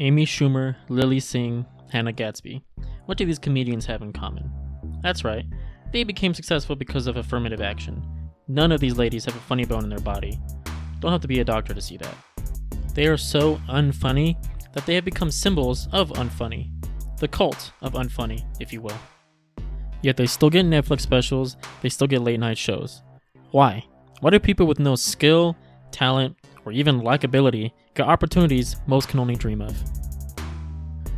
Amy Schumer, Lily Singh, Hannah Gadsby. What do these comedians have in common? That's right, they became successful because of affirmative action. None of these ladies have a funny bone in their body. Don't have to be a doctor to see that. They are so unfunny that they have become symbols of unfunny. The cult of unfunny, if you will. Yet they still get Netflix specials, they still get late night shows. Why? Why do people with no skill, talent, or even likability get opportunities most can only dream of?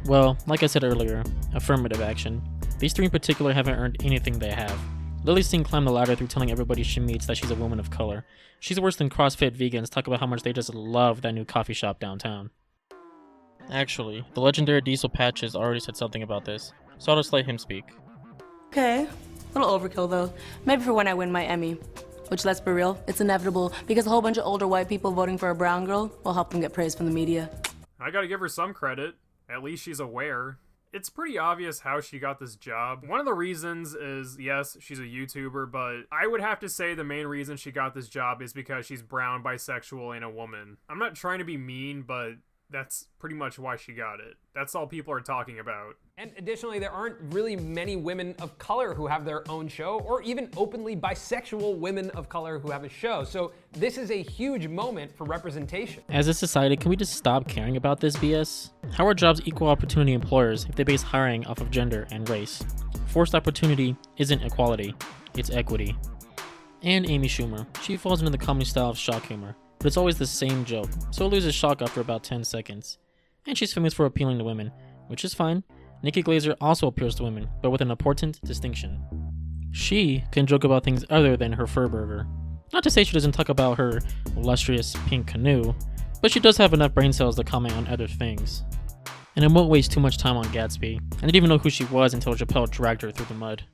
Well, like I said earlier, affirmative action. These three in particular haven't earned anything they have. Lily Singh climbed the ladder through telling everybody she meets that she's a woman of color. She's worse than CrossFit vegans talk about how much they just love that new coffee shop downtown. Actually, the legendary Diesel Patches already said something about this, so I'll just let him speak. Okay, a little overkill though. Maybe for when I win my Emmy. Which, let's be real, it's inevitable because a whole bunch of older white people voting for a brown girl will help them get praise from the media. I gotta give her some credit. At least she's aware. It's pretty obvious how she got this job. One of the reasons is, yes, she's a YouTuber, but I would have to say the main reason she got this job is because she's brown, bisexual, and a woman. I'm not trying to be mean, but that's pretty much why she got it. That's all people are talking about. And additionally, there aren't really many women of color who have their own show, or even openly bisexual women of color who have a show. So this is a huge moment for representation. As a society, can we just stop caring about this BS? How are jobs equal opportunity employers if they base hiring off of gender and race? Forced opportunity isn't equality, it's equity. And Amy Schumer, she falls into the comedy style of shock humor, but it's always the same joke, so it loses shock after about 10 seconds. And she's famous for appealing to women, which is fine. Nikki Glaser also appeals to women, but with an important distinction. She can joke about things other than her fur burger. Not to say she doesn't talk about her illustrious pink canoe, but she does have enough brain cells to comment on other things. And I won't waste too much time on Gadsby. I didn't even know who she was until Chappelle dragged her through the mud.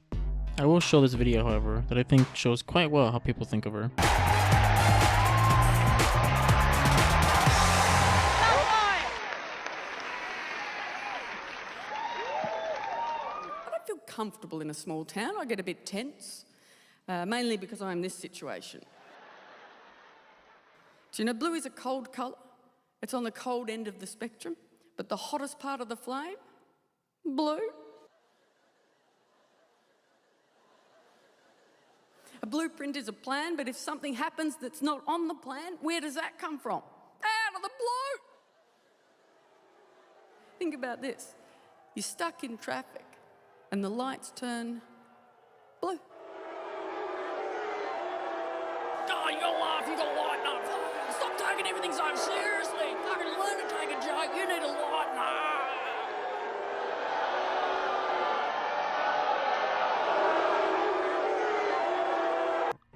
I will show this video, however, that I think shows quite well how people think of her. Comfortable in a small town. I get a bit tense, mainly because I'm in this situation. Do you know blue is a cold colour? It's on the cold end of the spectrum, but the hottest part of the flame, blue. A blueprint is a plan, but if something happens that's not on the plan, where does that come from? Out of the blue. Think about this. You're stuck in traffic and the lights turn blue. Oh, you gotta laugh, you gotta lighten up. Stop taking everything so seriously. Fucking learn to take a joke, you need to lighten up.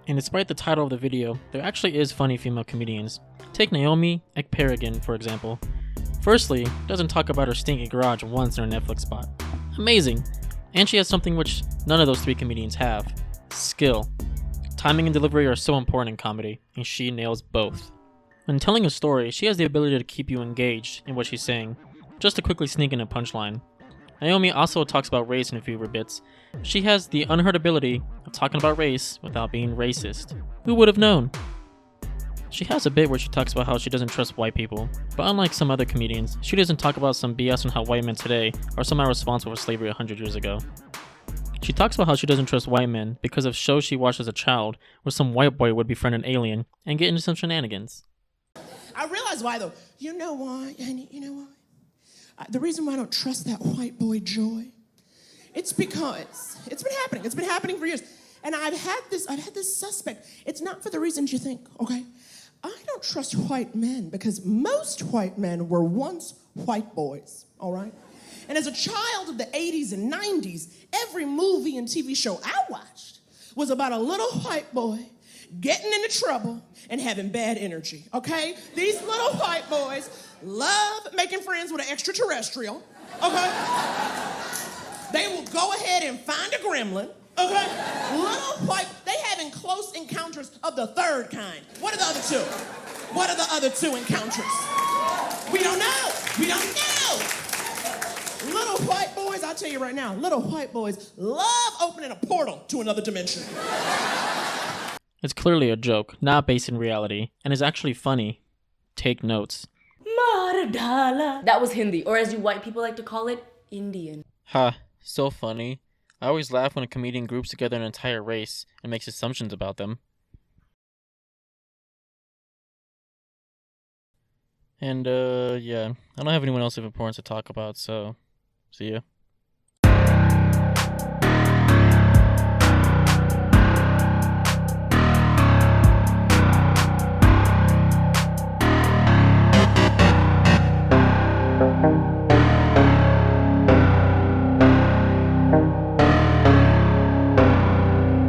And despite the title of the video, there actually is funny female comedians. Take Naomi Ekperigin, for example. Firstly, doesn't talk about her stinky garage once in her Netflix spot. Amazing! And she has something which none of those three comedians have. Skill. Timing and delivery are so important in comedy, and she nails both. When telling a story, she has the ability to keep you engaged in what she's saying, just to quickly sneak in a punchline. Naomi also talks about race in a few of her bits. She has the unheard ability of talking about race without being racist. Who would have known? She has a bit where she talks about how she doesn't trust white people, but unlike some other comedians, she doesn't talk about some BS on how white men today are somehow responsible for slavery 100 years ago. She talks about how she doesn't trust white men because of shows she watched as a child where some white boy would befriend an alien and get into some shenanigans. I realize why though. You know why, Annie? You know why? The reason why I don't trust that white boy Joy, it's because it's been happening. It's been happening for years. And I've had this suspect. It's not for the reasons you think, okay? I don't trust white men because most white men were once white boys, all right? And as a child of the 80s and 90s, every movie and TV show I watched was about a little white boy getting into trouble and having bad energy, okay? These little white boys love making friends with an extraterrestrial, okay? They will go ahead and find a gremlin, okay? Little white, they having close encounters of the third kind. What are the other two? What are the other two encounters? We don't know. We don't know. Little white boys, I'll tell you right now, little white boys love opening a portal to another dimension. It's clearly a joke, not based in reality, and is actually funny. Take notes. Mare Mardala. That was Hindi, or as you white people like to call it, Indian. Ha, so funny. I always laugh when a comedian groups together an entire race and makes assumptions about them. And, yeah, I don't have anyone else of importance to talk about, so see ya.